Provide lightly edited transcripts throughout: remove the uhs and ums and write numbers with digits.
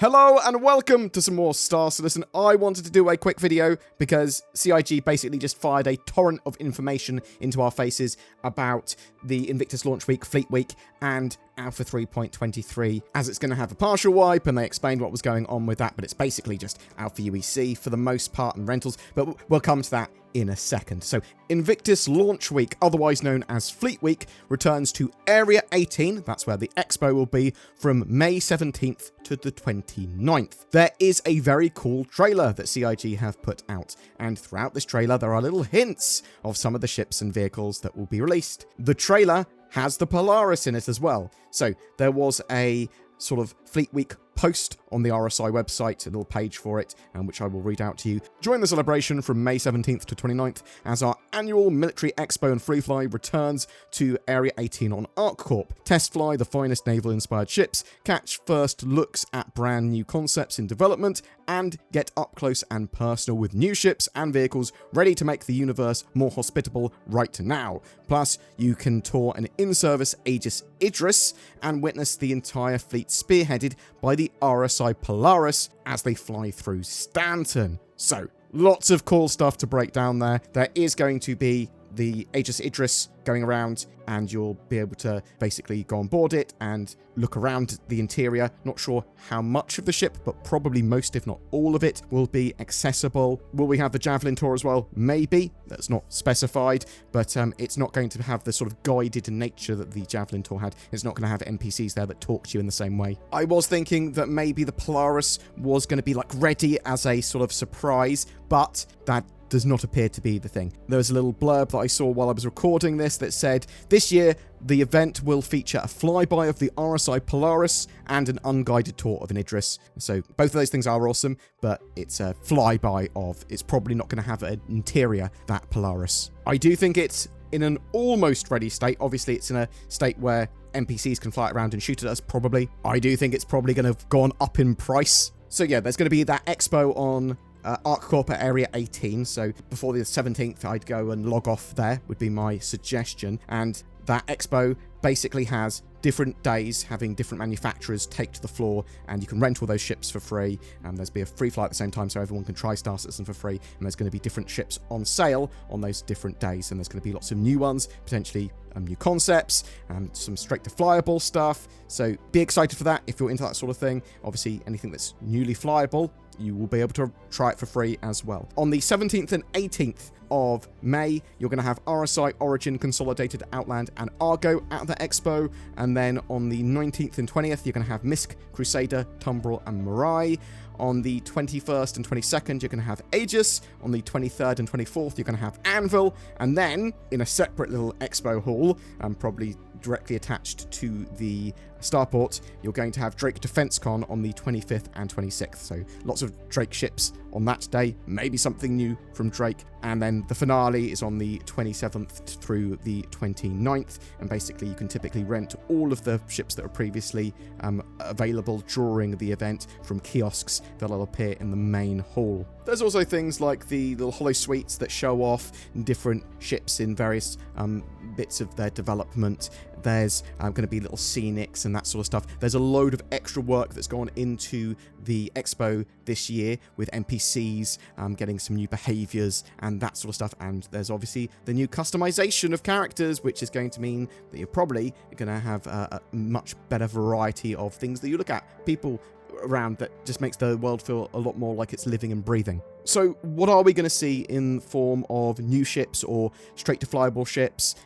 Hello and welcome to some more Star Citizen. I wanted to do a quick video because CIG basically just fired a torrent of information into our faces about the Invictus Launch Week, Fleet Week, and Alpha 3.23, as it's going to have a partial wipe, and they explained what was going on with that, but it's basically just Alpha aUEC for the most part and rentals, but we'll come to that in a second. So Invictus Launch Week, otherwise known as Fleet Week, returns to Area 18, that's where the expo will be, from May 17th to the 29th. There is a very cool trailer that CIG have put out, and throughout this trailer there are little hints of some of the ships and vehicles that will be released. The trailer has the Polaris in it as well. So there was a sort of Fleet Week post on the RSI website, a little page for it, which I will read out to you. Join the celebration from May 17th to 29th as our annual Military Expo and Free Fly returns to Area 18 on ArcCorp. Test fly the finest naval-inspired ships, catch first looks at brand new concepts in development, and get up close and personal with new ships and vehicles ready to make the universe more hospitable right now. Plus, you can tour an in-service Aegis Idris and witness the entire fleet spearheaded by the RSI Polaris as they fly through Stanton. So, lots of cool stuff to break down there. There is going to be the Aegis Idris going around, and you'll be able to basically go on board it and look around the interior. Not sure how much of the ship, but probably most, if not all of it, will be accessible. Will we have the Javelin tour as well? Maybe. That's not specified, but it's not going to have the sort of guided nature that the Javelin tour had. It's not going to have NPCs there that talk to you in the same way. I was thinking that maybe the Polaris was going to be like ready as a sort of surprise, but that does not appear to be the thing. There was a little blurb that I saw while I was recording this that said, this year the event will feature a flyby of the RSI Polaris and an unguided tour of an Idris. So both of those things are awesome, but it's a flyby of, it's probably not going to have an interior, that Polaris. I do think it's in an almost ready state. Obviously it's in a state where NPCs can fly around and shoot at us, probably. I do think it's probably going to have gone up in price. So yeah, there's going to be that expo on ArcCorp at Area 18, so before the 17th I'd go and log off there, would be my suggestion. And that expo basically has different days having different manufacturers take to the floor, and you can rent all those ships for free, and there's be a free flight at the same time so everyone can try Star Citizen for free, and there's going to be different ships on sale on those different days, and there's going to be lots of new ones, potentially new concepts, and some straight to flyable stuff. So be excited for that if you're into that sort of thing. Obviously anything that's newly flyable, you will be able to try it for free as well. On the 17th and 18th of May, you're going to have RSI, Origin, Consolidated, Outland, and Argo at the expo. And then on the 19th and 20th, you're going to have Misk, Crusader, Tumbril, and Mirai. On the 21st and 22nd, you're going to have Aegis. On the 23rd and 24th, you're going to have Anvil. And then, in a separate little expo hall, probably directly attached to the starport, you're going to have Drake Defense Con on the 25th and 26th. So lots of Drake ships on that day, maybe something new from Drake. And then the finale is on the 27th through the 29th. And basically you can typically rent all of the ships that are previously available during the event from kiosks that'll appear in the main hall. There's also things like the little holo suites that show off different ships in various bits of their development. There's going to be little scenics and that sort of stuff. There's a load of extra work that's gone into the expo this year with NPCs, getting some new behaviors and that sort of stuff. And there's obviously the new customization of characters, which is going to mean that you're probably going to have a much better variety of things that you look at. People around that just makes the world feel a lot more like it's living and breathing. So what are we going to see in form of new ships or straight to flyable ships?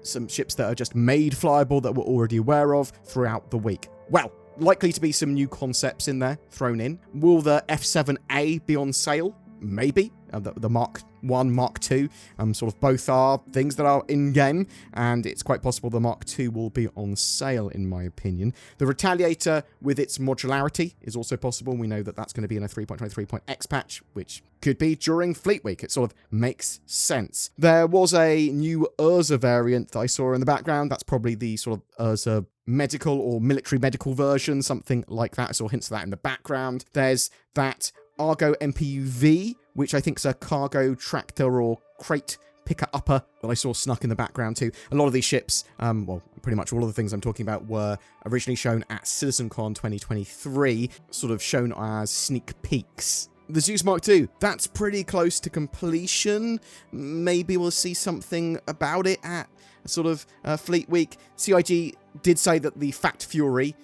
Some ships that are just made flyable that we're already aware of throughout the week. Well, likely to be some new concepts in there thrown in. Will the F7A be on sale? Maybe. The Mark 1, Mark 2, sort of both are things that are in-game, and it's quite possible the Mark 2 will be on sale, in my opinion. The Retaliator, with its modularity, is also possible. We know that that's going to be in a 3.23.x patch, which could be during Fleet Week. It sort of makes sense. There was a new Urza variant that I saw in the background. That's probably the sort of Urza medical or military medical version, something like that. I saw hints of that in the background. There's that Argo MPUV, which I think is a cargo tractor or crate picker-upper that I saw snuck in the background too. A lot of these ships, well, pretty much all of the things I'm talking about were originally shown at CitizenCon 2023, sort of shown as sneak peeks. The Zeus Mark II, that's pretty close to completion. Maybe we'll see something about it at sort of Fleet Week. CIG did say that the Fact Fury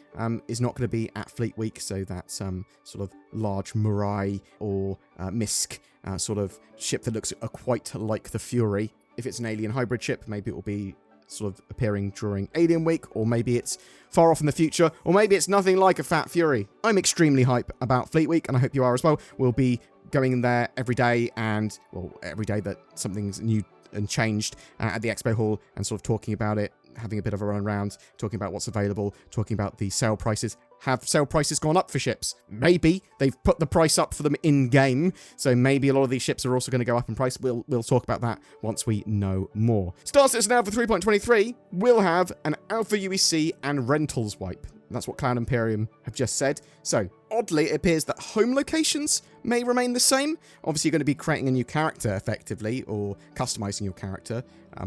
is not going to be at Fleet Week, so that's sort of large Mirai or Misk sort of ship that looks quite like the Fury. If it's an alien hybrid ship, maybe it will be sort of appearing during Alien Week, or maybe it's far off in the future, or maybe it's nothing like a Fat Fury. I'm extremely hype about Fleet Week, and I hope you are as well. We'll be going in there every day, and, well, every day that something's new and changed at the expo hall, and sort of talking about it, having a bit of a run around, talking about what's available, talking about the sale prices. Have sale prices gone up for ships? Maybe. They've put the price up for them in-game, so maybe a lot of these ships are also going to go up in price. We'll talk about that once we know more. Star Citizen Alpha 3.23 will have an Alpha UEC and rentals wipe. That's what Cloud Imperium have just said. So, oddly, it appears that home locations may remain the same. Obviously, you're going to be creating a new character, effectively, or customizing your character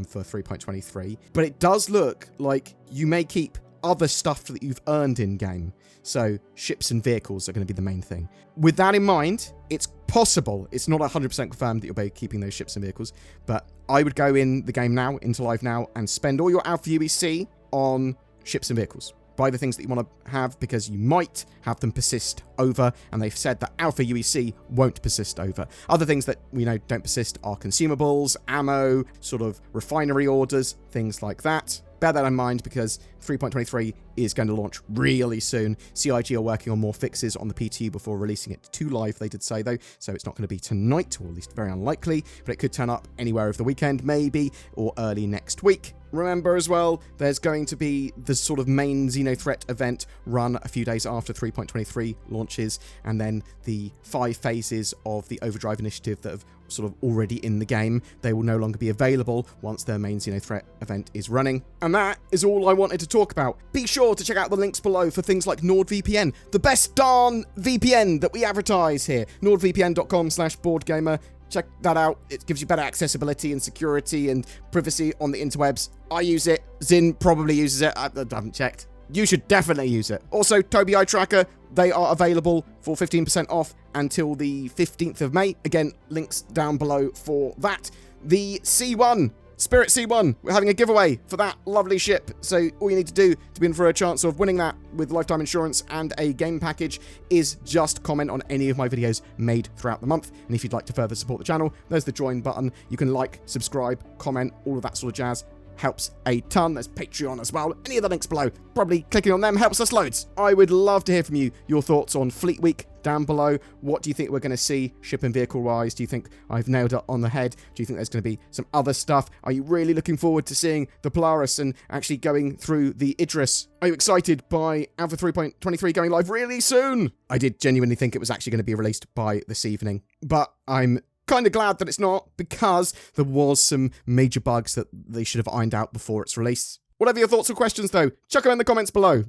for 3.23. But it does look like you may keep other stuff that you've earned in-game. So, ships and vehicles are going to be the main thing. With that in mind, it's possible, it's not 100% confirmed that you'll be keeping those ships and vehicles, but I would go in the game now, into live now, and spend all your Alpha UEC on ships and vehicles. Buy the things that you want to have, because you might have them persist over, and they've said that Alpha UEC won't persist over. Other things that we know don't persist are consumables, ammo, sort of refinery orders, things like that. Bear that in mind, because 3.23 is going to launch really soon. CIG are working on more fixes on the PTU before releasing it to live, they did say, though, so it's not going to be tonight, or at least very unlikely, but it could turn up anywhere over the weekend, maybe, or early next week. Remember as well, there's going to be the sort of main Xenothreat event run a few days after 3.23 launches, and then the 5 phases of the Overdrive initiative that have sort of already in the game. They will no longer be available once their main Xenothreat event is running. And that is all I wanted to talk about. Be sure to check out the links below for things like NordVPN, the best darn VPN that we advertise here. nordvpn.com/BoredGamer. Check that out. It gives you better accessibility and security and privacy on the interwebs. I use it. Zin probably uses it. I haven't checked. You should definitely use it. Also, Tobii Eye Tracker, they are available for 15% off until the 15th of May. Again, links down below for that. The C1, Spirit C1, we're having a giveaway for that lovely ship. So all you need to do to be in for a chance of winning that with lifetime insurance and a game package is just comment on any of my videos made throughout the month. And if you'd like to further support the channel, there's the join button. You can like, subscribe, comment, all of that sort of jazz. Helps a ton. There's Patreon as well. Any of the links below. Probably clicking on them helps us loads. I would love to hear from you. Your thoughts on Fleet Week down below. What do you think we're going to see ship and vehicle wise? Do you think I've nailed it on the head? Do you think there's going to be some other stuff? Are you really looking forward to seeing the Polaris and actually going through the Idris? Are you excited by Alpha 3.23 going live really soon? I did genuinely think it was actually going to be released by this evening, but I'm kind of glad that it's not, because there was some major bugs that they should have ironed out before its release. Whatever your thoughts or questions, though, chuck them in the comments below.